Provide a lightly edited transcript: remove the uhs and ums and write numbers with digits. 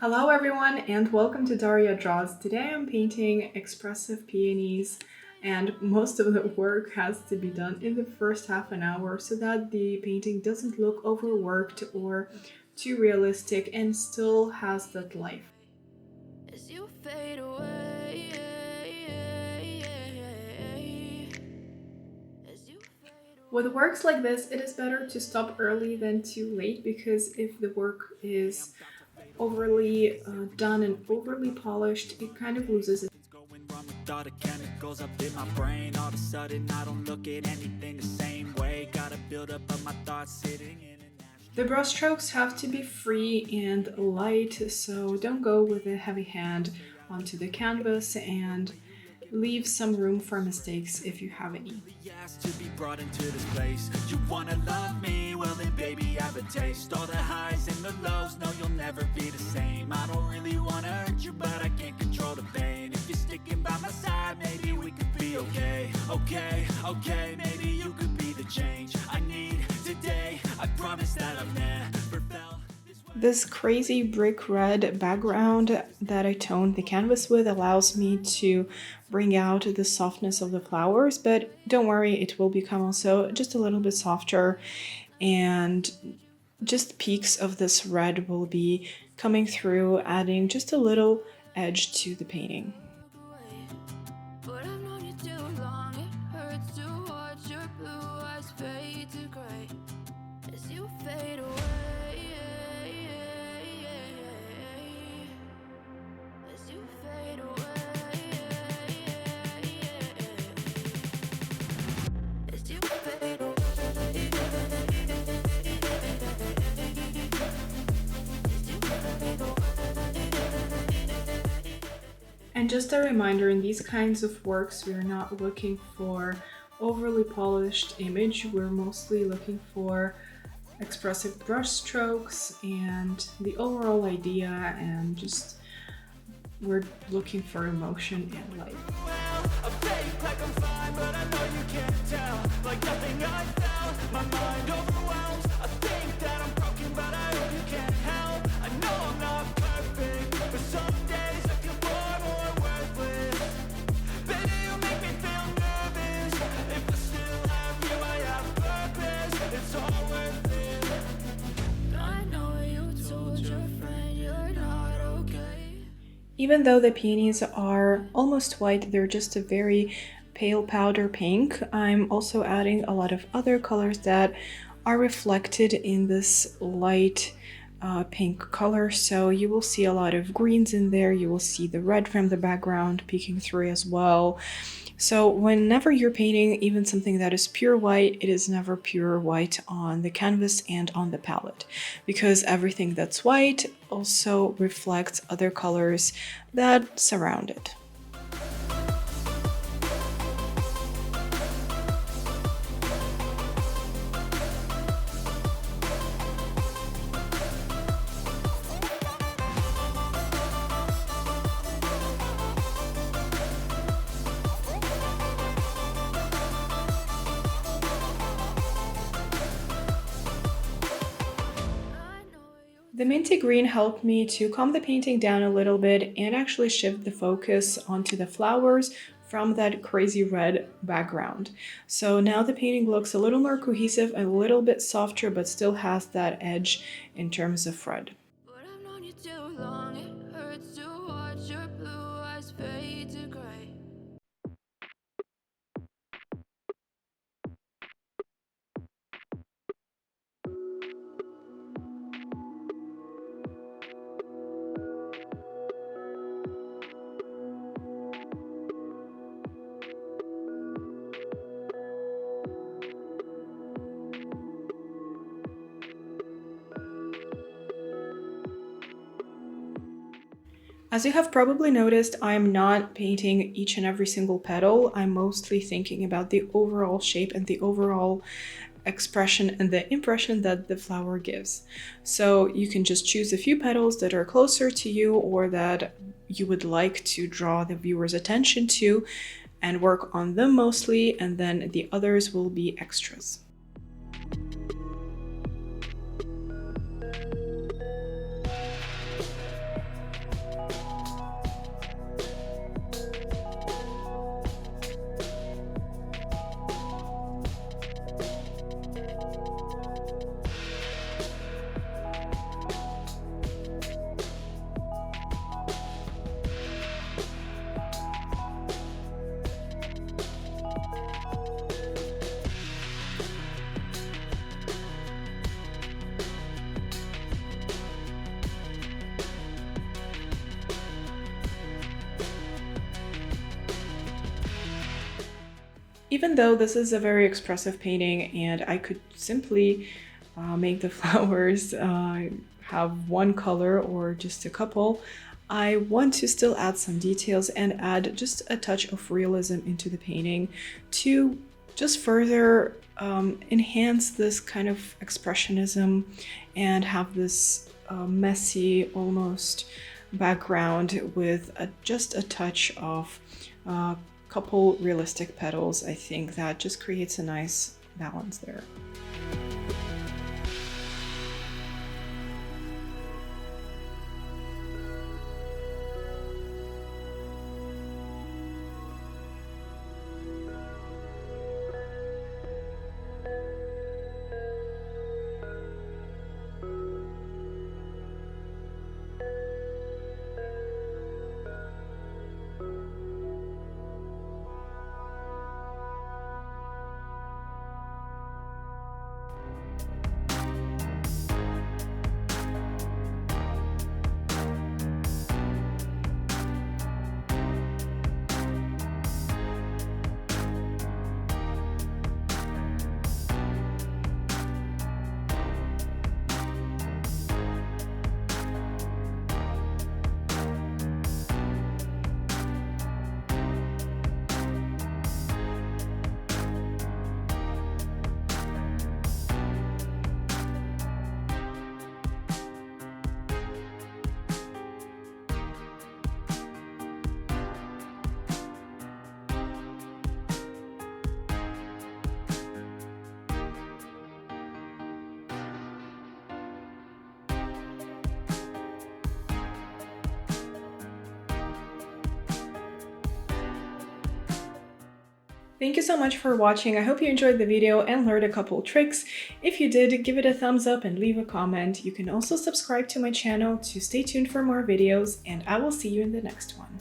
Hello everyone and welcome to Daria Draws. Today I'm painting Expressive Peonies and most of the work has to be done in the first half an hour so that the painting doesn't look overworked or too realistic and still has that life. As you fade away, as you fade With works like this, it is better to stop early than too late because if the work is overly done and overly polished, it kind of loses its. going wrong with all the chemicals up in my brain. All of a sudden I don't look at anything the same way. Gotta build up of my thoughts sitting in an The brushstrokes have to be free and light, so don't go with a heavy hand onto the canvas and leave some room for mistakes if you have any. asked to be brought into this place. You wanna love me? Well then baby have a taste. All the highs and the lows, no you'll never be the same. I don't really wanna hurt you but I can't control the pain. If you're sticking by my side, maybe we could be okay. Okay, maybe you could be the change I need today. I promise that I've never felt This crazy brick red background that I toned the canvas with allows me to bring out the softness of the flowers, but don't worry, it will become also just a little bit softer, and just peaks of this red will be coming through, adding just a little edge to the painting. away. But I've known you too long. It hurts to watch your blue eyes fade to gray as you fade away. As you fade away. As you fade away. And just a reminder, in these kinds of works, we're not looking for overly polished image. We're mostly looking for expressive brush strokes and the overall idea, and just we're looking for emotion and life. I fake like I'm fine, but I know you can't tell. Like nothing I felt, my mind overwhelms. I think that I'm broken, but I hope you can't help. I know I'm not perfect, but some days I feel far more worthless. Baby, you make me feel nervous. If I still have you, I have purpose. It's all worth it. I know you told your friend you're not okay. Even though the peonies are almost white, they're just a very pale powder pink. I'm also adding a lot of other colors that are reflected in this light pink color. So you will see a lot of greens in there. You will see the red from the background peeking through as well. So whenever you're painting even something that is pure white, it is never pure white on the canvas and on the palette, because everything that's white also reflects other colors that surround it. The minty green helped me to calm the painting down a little bit and actually shift the focus onto the flowers from that crazy red background. So now the painting looks a little more cohesive, a little bit softer, but still has that edge in terms of red. But I've known you too long. It hurts to watch your blue eyes fade to gray. As you have probably noticed, I'm not painting each and every single petal. I'm mostly thinking about the overall shape and the overall expression and the impression that the flower gives. So you can just choose a few petals that are closer to you or that you would like to draw the viewer's attention to and work on them mostly, and then the others will be extras. even though this is a very expressive painting and I could simply make the flowers have one color or just a couple, I want to still add some details and add just a touch of realism into the painting to just further enhance this kind of expressionism and have this messy almost background with just a touch of a couple realistic petals. I think that just creates a nice balance there. Thank you so much for watching. I hope you enjoyed the video and learned a couple tricks. If you did, give it a thumbs up and leave a comment. You can also subscribe to my channel to stay tuned for more videos, and I will see you in the next one.